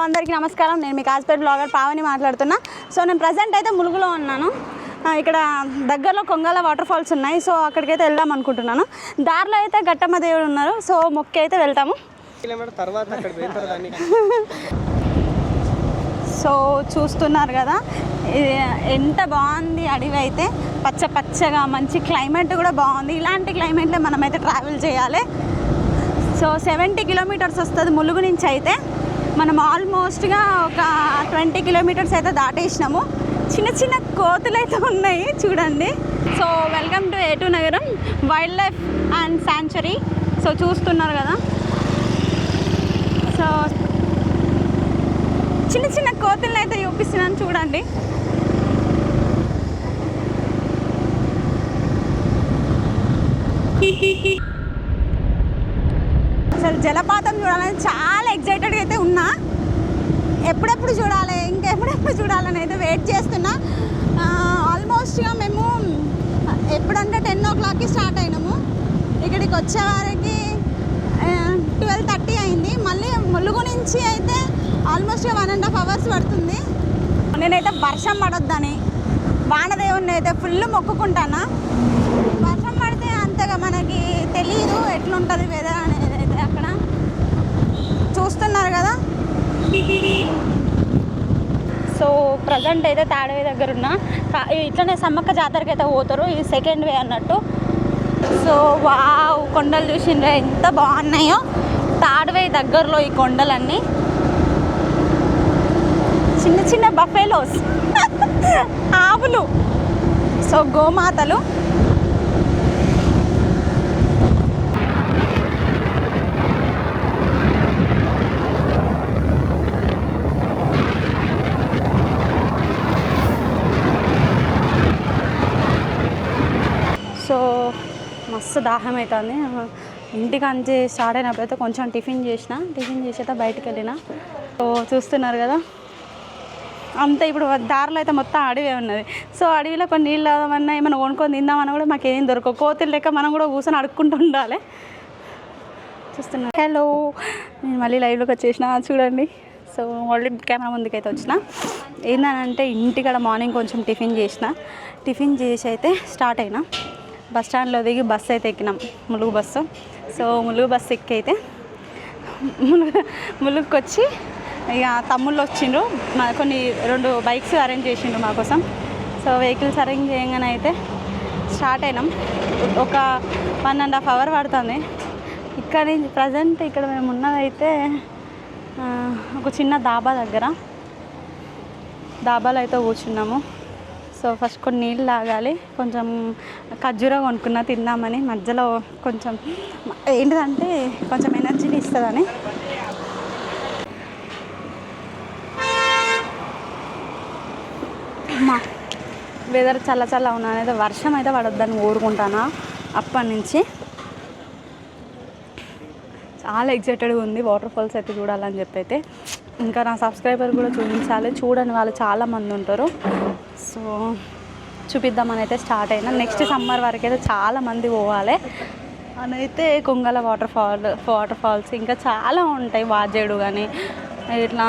అందరికీ నమస్కారం. నేను మీ కాజ్పేట్ బ్లాగర్ పావని మాట్లాడుతున్నా. సో నేను ప్రజెంట్ అయితే ములుగులో ఉన్నాను. ఇక్కడ దగ్గరలో కొంగల వాటర్ ఫాల్స్ ఉన్నాయి. సో అక్కడికైతే వెళ్దాం అనుకుంటున్నాను. దారిలో అయితే గట్టమ్మ దేవుడు ఉన్నారు. సో మొక్కి అయితే వెళ్తాము. సో చూస్తున్నారు కదా, ఎంత బాగుంది అడవి అయితే, పచ్చ పచ్చగా మంచి క్లైమేట్ కూడా బాగుంది. ఇలాంటి క్లైమేట్లో మనమైతే ట్రావెల్ చేయాలి. సో 70 కిలోమీటర్స్ వస్తుంది ములుగు నుంచి. అయితే మనం ఆల్మోస్ట్గా ఒక 20 కిలోమీటర్స్ అయితే దాటేసినాము. చిన్న చిన్న కోతులు అయితే ఉన్నాయి చూడండి. సో వెల్కమ్ టు A2 నగరం wild life and sanctuary. So చూస్తున్నారు కదా, సో చిన్న చిన్న కోతులను అయితే చూపిస్తున్నాను చూడండి. అసలు జలపాతం చూడాలని చాలా ఎక్సైటెడ్గా అయితే ఉన్నా. ఎప్పుడెప్పుడు చూడాలి, ఇంకెప్పుడెప్పుడు చూడాలని అయితే వెయిట్ చేస్తున్నా. ఆల్మోస్ట్గా మేము ఎప్పుడంటే 10 o'clockకి స్టార్ట్ అయినాము. ఇక్కడికి వచ్చేవారికి 12:30 అయింది. మళ్ళీ ములుగు నుంచి అయితే ఆల్మోస్ట్గా 1.5 hours పడుతుంది. నేనైతే వర్షం పడొద్దని వానదేవుని అయితే ఫుల్ మొక్కుకుంటాను. వర్షం పడితే అంతగా మనకి తెలియదు ఎట్లుంటుంది వెదర్ అనేది. అయితే అక్కడ చూస్తున్నారు కదా. సో ప్రజెంట్ అయితే తాడవే దగ్గర ఉన్నా. ఇట్లనే సమ్మక్క జాతరకి అయితే పోతారు. ఇది సెకండ్ వే అన్నట్టు. సో వావ్, కొండలు చూసిండ్రా ఎంత బాగున్నాయో. తాడవే దగ్గరలో ఈ కొండలన్నీ చిన్న చిన్న బఫెలోస్ ఆవులు, సో గోమాతలు. సో మస్తు దాహం అవుతుంది. ఇంటికి అంతే స్టార్ట్ అయినప్పుడైతే కొంచెం టిఫిన్ చేసి అయితే బయటికి వెళ్ళిన. సో చూస్తున్నారు కదా, అంతే. ఇప్పుడు దారిలో అయితే మొత్తం అడవి ఉన్నది. సో అడవిలో కొన్ని నీళ్ళు తాగమన్నా ఏమైనా కొనుక్కొని తిందామన్నా కూడా మాకు ఏం దొరకవు. కోతులు లెక్క మనం కూడా కూర్చొని అడుక్కుంటూ ఉండాలి. చూస్తున్నా. హలో, నేను మళ్ళీ లైవ్లోకి వచ్చేసిన చూడండి. సో మళ్ళీ కెమెరా ముందుకైతే వచ్చిన. ఏంటంటే ఇంటికాడ మార్నింగ్ కొంచెం టిఫిన్ చేసి అయితే స్టార్ట్ అయినా. బస్ స్టాండ్లో దిగి బస్సు అయితే ఎక్కినాం, Mulugu bus. So Mulugu bus ఎక్కి అయితే ములుగుకి వచ్చి ఇక తమ్ముళ్ళు వచ్చిండ్రు. కొన్ని 2 బైక్స్ అరేంజ్ చేసిండ్రు మా కోసం. సో వెహికల్స్ అరేంజ్ చేయగానే అయితే స్టార్ట్ అయినాం. ఒక 1.5 hour పడుతుంది. ఇక్కడ నుంచి ప్రజెంట్ ఇక్కడ మేము ఉన్నదైతే ఒక చిన్న దాబాలో అయితే కూర్చున్నాము. సో ఫస్ట్ కొన్ని నీళ్ళు తాగాలి. కొంచెం ఖర్జూరా కొనుక్కున్నా తిందామని. మధ్యలో కొంచెం ఏంటిదంటే కొంచెం ఎనర్జీని ఇస్తుందని. మా వెదర్ చల్ల ఉన్నా అనేది, వర్షం అయితే పడొద్దని కోరుకుంటాను. అప్పటి నుంచి చాలా ఎక్సైటెడ్గా ఉంది వాటర్ ఫాల్స్ అయితే చూడాలని చెప్పి. అయితే ఇంకా నా సబ్స్క్రైబర్ కూడా చూపించాలి. చూడని వాళ్ళు చాలామంది ఉంటారు. సో చూపిద్దామని అయితే స్టార్ట్ అయినా. నెక్స్ట్ సమ్మర్ వరకు అయితే చాలామంది పోవాలి అని అయితే. కొంగల వాటర్ ఫాల్స్ ఇంకా చాలా ఉంటాయి. వాజేడు కానీ ఇట్లా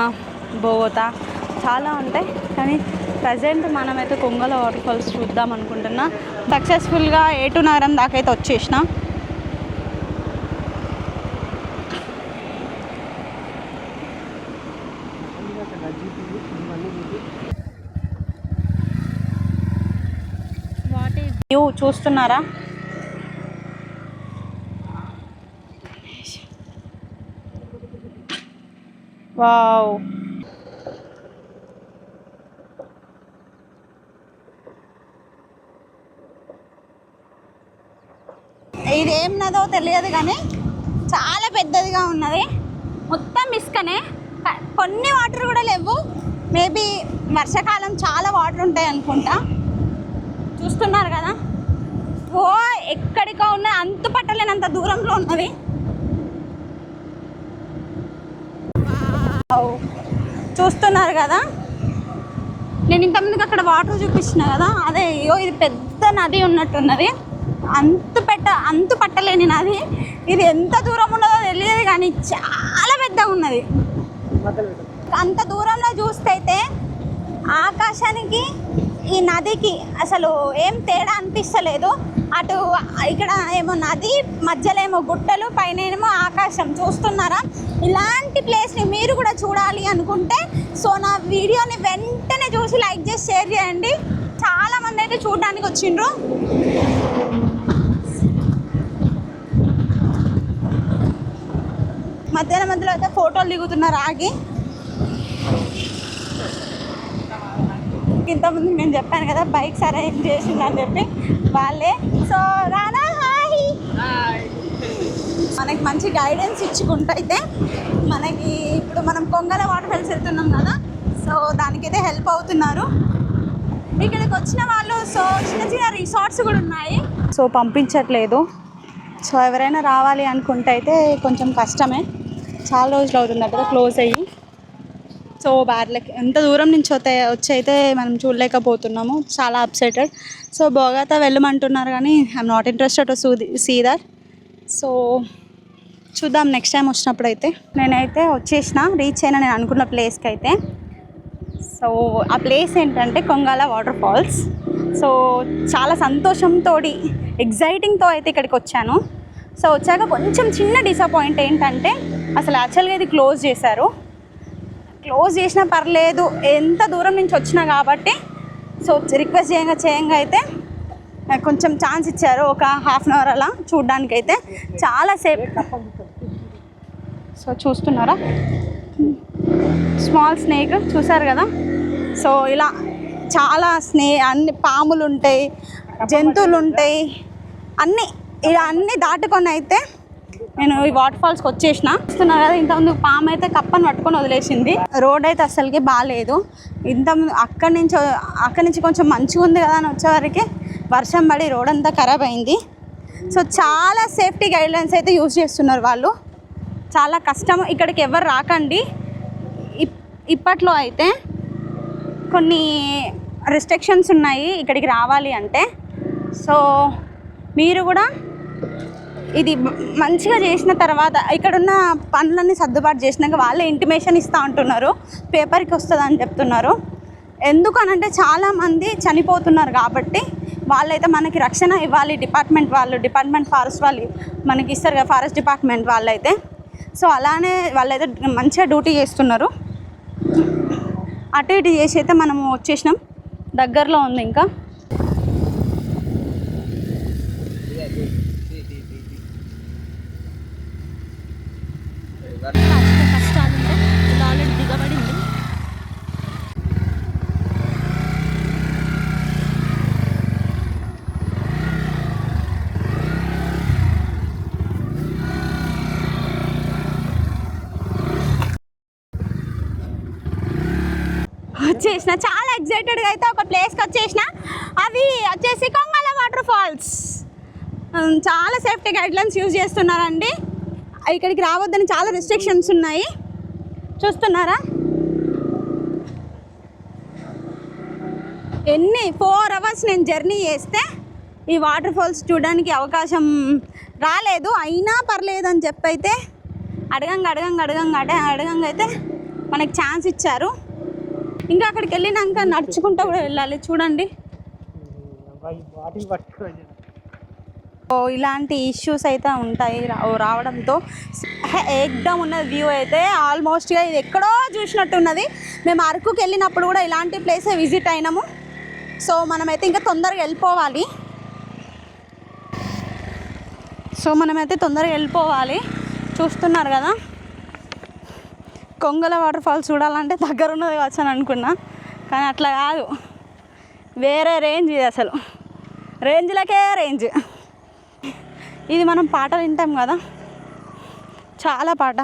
బోగోతా చాలా ఉంటాయి. కానీ ప్రజెంట్ మనమైతే కొంగల వాటర్ ఫాల్స్ చూద్దాం అనుకుంటున్నా. సక్సెస్ఫుల్గా A2 నగరం దాకా అయితే వచ్చేసిన. వ్యూ చూస్తున్నారా? వావ్, ఇది ఏం నదో తెలియదు కానీ చాలా పెద్దదిగా ఉన్నది. మొత్తం ఇసుకనే, కొన్ని వాటర్ కూడా లేవు. మేబీ వర్షాకాలం చాలా వాటర్ ఉంటాయి అనుకుంటా. చూస్తున్నారు కదా, ఓ ఎక్కడికో ఉన్నది, అంతు పట్టలేనంత దూరంలో ఉన్నది. చూస్తున్నారు కదా, నేను ఇంతకుముందుకు అక్కడ వాటర్ చూపించిన కదా, అదే ఇది పెద్ద నది ఉన్నట్టున్నది. అంతు పట్టలేని నది. ఇది ఎంత దూరం ఉన్నదో తెలియదు కానీ చాలా పెద్దగా ఉన్నది. అంత దూరంలో చూస్తే అయితే ఆకాశానికి ఈ నదికి అసలు ఏం తేడా అనిపిస్తలేదు. అటు ఇక్కడ ఏమో నది, మధ్యలో ఏమో గుట్టలు, పైన ఏమో ఆకాశం. చూస్తున్నారా? ఇలాంటి ప్లేస్ని మీరు కూడా చూడాలి అనుకుంటే సో నా వీడియోని వెంటనే చూసి లైక్ చేసి షేర్ చేయండి. చాలామంది అయితే చూడడానికి వచ్చిండ్రు. మధ్యలో అయితే ఫోటోలు దిగుతున్నారు ఆగి. ఇంతకుముందు నేను చెప్పాను కదా బైక్స్ అరేంజ్ చేసిందని చెప్పి వాళ్ళే. సో రానా హాయ్. మనకి మంచి గైడెన్స్ ఇచ్చుకుంటూ అయితే మనకి ఇప్పుడు మనం కొంగల వాటర్ ఫాల్స్ వెళ్తున్నాం కదా, సో దానికైతే హెల్ప్ అవుతున్నారు. ఇక్కడికి వచ్చిన వాళ్ళు సో చిన్న చిన్న రిసార్ట్స్ కూడా ఉన్నాయి. సో పంపించట్లేదు. సో ఎవరైనా రావాలి అనుకుంటే అయితే కొంచెం కష్టమే. చాలా రోజులు అవుతుందట క్లోజ్ అయ్యి. So bad luck. ఎంత దూరం నుంచి వచ్చి అయితే మనం చూడలేకపోతున్నాము. చాలా అప్సెటెడ్. సో బోగాతా వెళ్ళమంటున్నారు కానీ I'm not interested to see that. So చూద్దాం నెక్స్ట్ టైం వచ్చినప్పుడు. అయితే నేనైతే వచ్చేసిన, రీచ్ అయినా నేను అనుకున్న ప్లేస్కి అయితే. సో ఆ ప్లేస్ ఏంటంటే కొంగాల వాటర్ ఫాల్స్. సో చాలా సంతోషంతో ఎగ్జైటింగ్తో అయితే ఇక్కడికి వచ్చాను. సో వచ్చాక కొంచెం చిన్న డిసప్పాయింట్ ఏంటంటే అసలు యాక్చువల్గా ఇది క్లోజ్ చేశారు. క్లోజ్ చేసినా పర్లేదు, ఎంత దూరం నుంచి వచ్చినా కాబట్టి. సో రిక్వెస్ట్ చేయంగా అయితే కొంచెం ఛాన్స్ ఇచ్చారు. ఒక హాఫ్ అన్ అవర్ అలా చూడ్డానికైతే చాలా సేపు. సో చూస్తున్నారా స్మాల్ స్నేక్ చూసారు కదా. సో ఇలా చాలా అన్ని పాములు ఉంటాయి, జంతువులు ఉంటాయి, ఇలా అన్నీ దాటుకొని అయితే నేను ఈ వాటర్ ఫాల్స్కి వచ్చేసిన. చూస్తున్నారు కదా, ఇంతకుముందు పాము అయితే కప్పని పట్టుకొని వదిలేసింది. రోడ్ అయితే అసలుకి బాగాలేదు. ఇంతకుముందు అక్కడి నుంచి కొంచెం మంచిగా ఉంది కదా అని వచ్చేవరకు వర్షం పడి రోడ్ అంతా ఖరాబ్ అయింది. సో చాలా సేఫ్టీ గైడ్లైన్స్ అయితే యూజ్ చేస్తున్నారు వాళ్ళు. చాలా కష్టం. ఇక్కడికి ఎవరు రాకండి. ఇప్పట్లో అయితే కొన్ని రిస్ట్రిక్షన్స్ ఉన్నాయి ఇక్కడికి రావాలి అంటే. సో మీరు కూడా ఇది మంచిగా చేసిన తర్వాత ఇక్కడున్న పనులన్నీ సర్దుబాటు చేసినాక వాళ్ళే ఇంటిమేషన్ ఇస్తూ ఉంటున్నారు, పేపర్కి వస్తుంది అని చెప్తున్నారు. ఎందుకనంటే చాలామంది చనిపోతున్నారు కాబట్టి వాళ్ళైతే మనకి రక్షణ ఇవ్వాలి. డిపార్ట్మెంట్ ఫారెస్ట్ వాళ్ళు మనకి ఇస్తారు కదా, ఫారెస్ట్ డిపార్ట్మెంట్ వాళ్ళైతే. సో అలానే వాళ్ళైతే మంచిగా డ్యూటీ చేస్తున్నారు. అటు ఇటు చేసి అయితే మనము వచ్చేసినాం. దగ్గరలో ఉంది ఇంకా. కష్టాలు ఇలా ఆల్రెడీ దిగబడింది. వచ్చేసిన చాలా ఎగ్జైటెడ్గా అయితే ఒక ప్లేస్కి వచ్చేసిన. అది వచ్చేసి కొంగల వాటర్ ఫాల్స్. చాలా సేఫ్టీ గైడ్లైన్స్ యూజ్ చేస్తున్నారండి. ఇక్కడికి రావద్దని చాలా రెస్ట్రిక్షన్స్ ఉన్నాయి. చూస్తున్నారా? 4 hours నేను జర్నీ చేస్తే ఈ వాటర్ ఫాల్స్ చూడడానికి అవకాశం రాలేదు. అయినా పర్లేదు అని చెప్పి అయితే అడగంగా అయితే మనకి ఛాన్స్ ఇచ్చారు. ఇంకా అక్కడికి వెళ్ళినాక నడుచుకుంటూ కూడా వెళ్ళాలి. చూడండి, ఇలాంటి ఇష్యూస్ అయితే ఉంటాయి రావడంతో. ఏకదమ్ ఉన్న వ్యూ అయితే ఆల్మోస్ట్గా ఇది ఎక్కడో చూసినట్టున్నది. మేము అరకుకి వెళ్ళినప్పుడు కూడా ఇలాంటి ప్లేసే విజిట్ అయినాము. సో మనమైతే ఇంకా తొందరగా వెళ్ళిపోవాలి. చూస్తున్నారు కదా, కొంగల వాటర్ ఫాల్స్ చూడాలంటే దగ్గర ఉన్నది కావచ్చు అని అనుకున్నా, కానీ అట్లా కాదు. వేరే రేంజ్ ఇది. అసలు రేంజ్లకే రేంజ్. ఇది మనం పాటలు వింటాం కదా, చాలా పాట.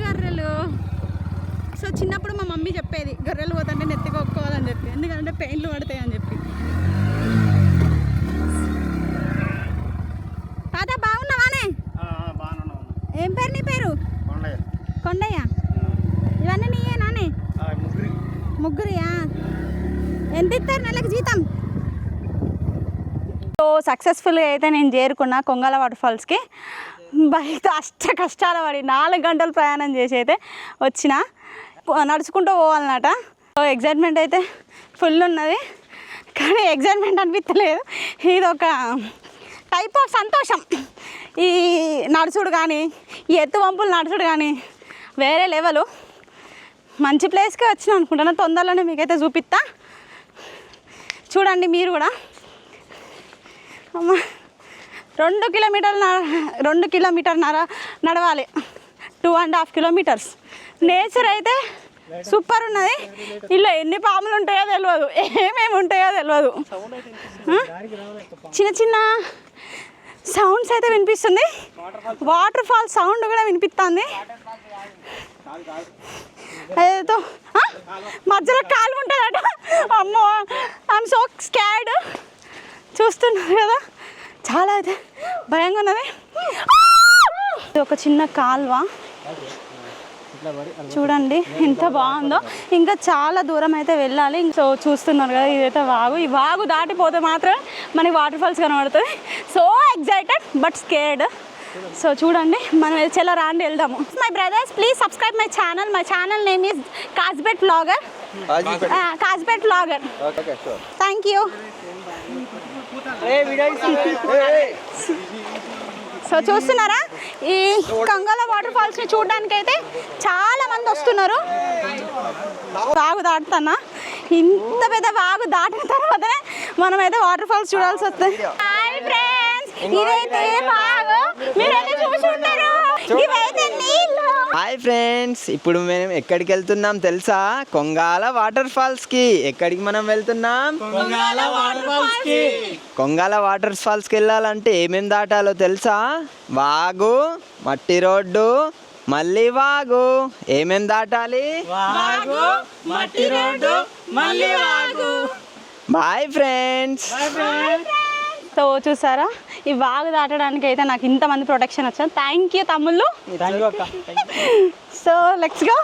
గర్రెలు. సో చిన్నప్పుడు మా మమ్మీ చెప్పేది గర్రెలు పోతుంటే నెత్తికొక్కోవాలని చెప్పి, ఎందుకంటే పెయిన్లు పడతాయి అని చెప్పి. తాత బాగున్నావానే? ఏం పేరు నీ పేరు? కొండయ్య. ఇవన్నీ నీయే నానే? ముగ్గురియా? ఎంత ఇస్తారు నెలకు జీతం? సో సక్సెస్ఫుల్గా అయితే నేను చేరుకున్నా కొంగల వాటర్ ఫాల్స్కి. బైక్తో కష్టాల పడి 4 గంటలు ప్రయాణం చేసి అయితే వచ్చిన, నడుచుకుంటూ పోవాలన్నమాట. సో ఎగ్జైట్మెంట్ అయితే ఫుల్ ఉన్నది, కానీ ఎగ్జైట్మెంట్ అనిపించలేదు. ఇది ఒక టైప్ ఆఫ్ సంతోషం. ఈ నడుచుడు కానీ, ఈ ఎత్తు వంపులు నడుచుడు కానీ వేరే లెవెలు. మంచి ప్లేస్కి వచ్చిన అనుకుంటున్నా, తొందరలోనే మీకైతే చూపిస్తా, చూడండి మీరు కూడా. అమ్మ 2 కిలోమీటర్న్నర నడవాలి, 2.5 కిలోమీటర్స్. నేచర్ అయితే సూపర్ ఉన్నది. ఇలా ఎన్ని పాములు ఉంటాయో తెలియదు, ఏమేమి ఉంటాయో తెలియదు. చిన్న చిన్న సౌండ్స్ అయితే వినిపిస్తుంది, వాటర్ ఫాల్ సౌండ్ కూడా వినిపిస్తుంది. ఏదో మధ్యలో కాలు ఉంటుందట. అమ్మో, ఐఎమ్ సో స్కార్డ్. చూస్తున్నారు కదా, చాలా అయితే భయంగా ఉన్నది. ఇది ఒక చిన్న కాల్వ, చూడండి ఎంత బాగుందో. ఇంకా చాలా దూరం అయితే వెళ్ళాలి. సో చూస్తున్నారు కదా, ఇదైతే వాగు. ఈ వాగు దాటిపోతే మాత్రం మనకి వాటర్ ఫాల్స్ కనబడుతుంది. So excited but scared. So చూడండి, మనం చాలా రాండి వెళ్దాము. My brothers, please subscribe my channel. My channel name is Kajbet vlogger. Kajbet vlogger. Thank you. So చూస్తున్నారా, ఈ కంగల వాటర్ ఫాల్స్ని చూడడానికి అయితే చాలా మంది వస్తున్నారు. వాగు దాటుతున్నా, ఇంత పెద్ద వాగు దాటిన తర్వాతనే మనమైతే వాటర్ ఫాల్స్ చూడాల్సి వస్తుంది. హాయ్ ఫ్రెండ్స్, ఇదైతే వాగు, మీరైతే చూసి ఉంటారు, ఇవైతే నీళ్ళు. హాయ్ ఫ్రెండ్స్, ఇప్పుడు మేము ఎక్కడికి వెళ్తున్నాం తెలుసా? కొంగాల వాటర్ ఫాల్స్ కి. ఎక్కడికి మనం వెళ్తున్నాం? కొంగాల వాటర్ ఫాల్స్ కి. కొంగాల వాటర్ ఫాల్స్ కి వెళ్ళాలంటే ఏమేం దాటాలో తెలుసా? వాగు, మట్టి రోడ్డు, మళ్ళీ వాగు. ఏమేం దాటాలి? వాగు, మట్టి రోడ్డు, మళ్ళీ వాగు. Bye friends. సో చూసారా, ఈ వాగు దాటడానికి అయితే నాకు ఇంతమంది ప్రొటెక్షన్ వచ్చాను. థ్యాంక్ యూ తమ్ముళ్ళు. So let's go.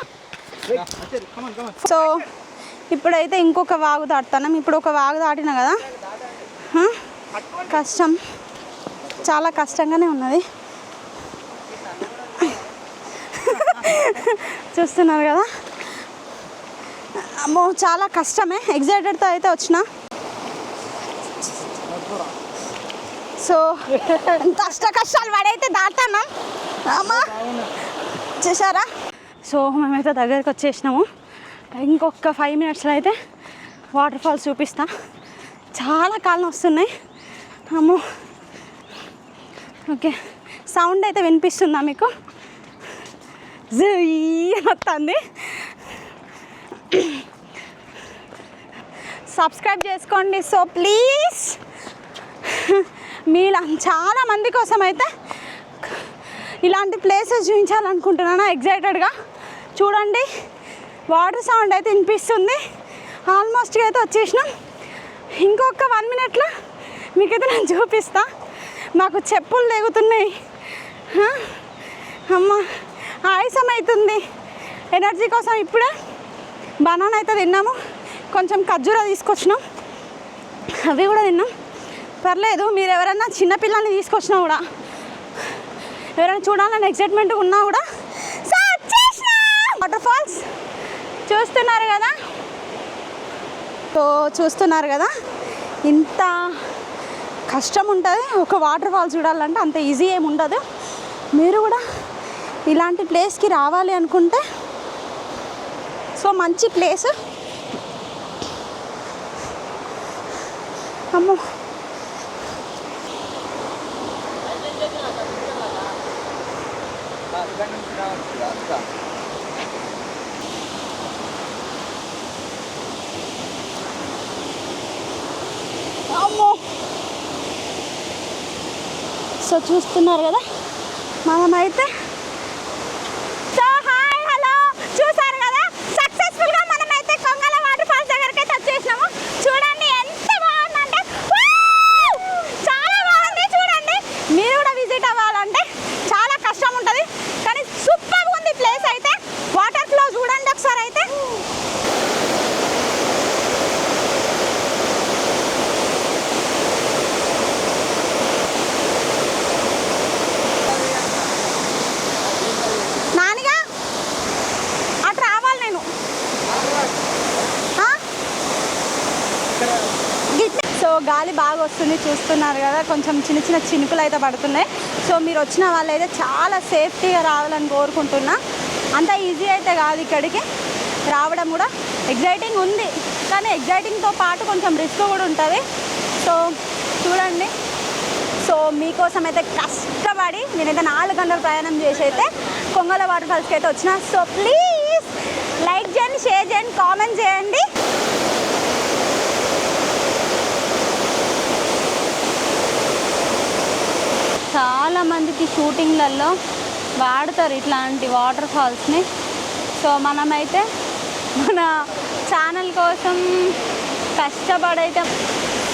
సో ఇప్పుడైతే ఇంకొక వాగు దాటుతున్నాం. ఇప్పుడు ఒక వాగు దాటినా కదా, కష్టం, చాలా కష్టంగానే ఉన్నది. చూస్తున్నారు కదా, అమ్మో చాలా కష్టమే. ఎగ్జైటెడ్తో అయితే వచ్చిన. సో కష్టాలు పడైతే దాటుతున్నాం అమ్మా, చూసారా. సో మేమైతే దగ్గరికి వచ్చేసినాము. ఇంకొక 5 మినిట్స్లో అయితే వాటర్ ఫాల్స్ చూపిస్తా. చాలా కాలం వస్తున్నాయి. అమ్మో, ఓకే, సౌండ్ అయితే వినిపిస్తుందా మీకు? వస్తుంది. సబ్స్క్రైబ్ చేసుకోండి. సో ప్లీజ్, మీలా చాలా మంది కోసం అయితే ఇలాంటి ప్లేసెస్ చూపించాలనుకుంటున్నాను ఎగ్జైటెడ్గా. చూడండి, వాటర్ సౌండ్ అయితే వినిపిస్తుంది. ఆల్మోస్ట్గా అయితే వచ్చేసినాం. ఇంకొక 1 మినిట్లో మీకైతే నేను చూపిస్తా. మాకు చెప్పులు తెగుతున్నాయి, అమ్మ ఆయాసం అవుతుంది. ఎనర్జీ కోసం ఇప్పుడే బనానా అయితే తిన్నాము, కొంచెం ఖర్జూరా తీసుకొచ్చినాం, అవి కూడా తిన్నాం. పర్లేదు, మీరు ఎవరైనా చిన్నపిల్లల్ని తీసుకొచ్చినా కూడా, ఎవరైనా చూడాలని ఎక్సైట్మెంట్ ఉన్నా కూడా. వాటర్ ఫాల్స్ చూస్తున్నారు కదా. సో చూస్తున్నారు కదా, ఇంత కష్టం ఉంటుంది ఒక వాటర్ ఫాల్స్ చూడాలంటే. అంత ఈజీ ఏమి ఉండదు. మీరు కూడా ఇలాంటి ప్లేస్కి రావాలి అనుకుంటే, సో మంచి ప్లేస్. అమ్మో, అమ్మో. సో చూస్తున్నారు కదా, మనమైతే చూసారు కదా, సక్సెస్ఫుల్గా మనమైతే కొంగల వాటర్ ఫాల్స్ దగ్గరికి అయితే వచ్చేసినాము. చూడండి ఎంత బాగుందంటే, చాలా బాగుంది. చూడండి, మీరు కూడా విజిట్ అవ్వాలంటే చాలా కష్టం ఉంటుంది, కానీ సూపర్గా ఉంది ప్లేస్ అయితే. వాటర్ ఫ్లో చూడండి ఒకసారి అయితే. గాలి బాగా వస్తుంది, చూస్తున్నారు కదా, కొంచెం చిన్న చిన్న చినుకులు అయితే పడుతున్నాయి. సో మీరు వచ్చిన వాళ్ళైతే చాలా సేఫ్టీగా రావాలని కోరుకుంటున్నా. అంత ఈజీ అయితే కాదు ఇక్కడికి రావడం, కూడా ఎగ్జైటింగ్ ఉంది, కానీ ఎగ్జైటింగ్తో పాటు కొంచెం రిస్క్ కూడా ఉంటుంది. సో చూడండి, సో మీకోసం అయితే కష్టపడి నేనైతే 4 గంటల ప్రయాణం చేసి అయితే కొంగల వాటర్ ఫాల్స్కి అయితే వచ్చిన. సో ప్లీజ్ లైక్ చేయండి, షేర్ చేయండి, కామెంట్ చేయండి. చాలామందికి షూటింగ్లలో వాడతారు ఇట్లాంటి వాటర్ ఫాల్స్ని. సో మనమైతే మన ఛానల్ కోసం కష్టపడైతే,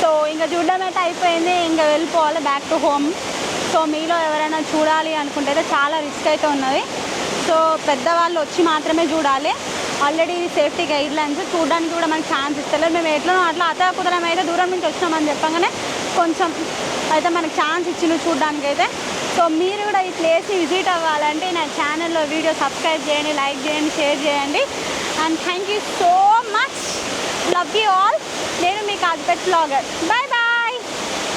సో ఇంకా చూడడం అయితే అయిపోయింది, ఇంకా వెళ్ళిపోవాలి బ్యాక్ టు హోమ్. సో మీలో ఎవరైనా చూడాలి అనుకుంటే అయితే చాలా రిస్క్ అయితే ఉన్నది. సో పెద్దవాళ్ళు వచ్చి మాత్రమే చూడాలి. ఆల్రెడీ సేఫ్టీ గైడ్లైన్స్ చూడడానికి కూడా మనకి ఛాన్స్ ఇస్తలేదు. మేము ఎట్లనో అట్లా అతకుదరం అయితే దూరం నుంచి వచ్చినామని చెప్పగానే కొంచెం అయితే మనకి ఛాన్స్ ఇచ్చిండు చూడడానికి అయితే. సో మీరు కూడా ఈ ప్లేస్ని విజిట్ అవ్వాలంటే నా ఛానల్లో వీడియో సబ్స్క్రైబ్ చేయండి, లైక్ చేయండి, షేర్ చేయండి. And thank you so much, love you all. నేను మీ కాజ్పేట్ బ్లాగర్. Bye bye.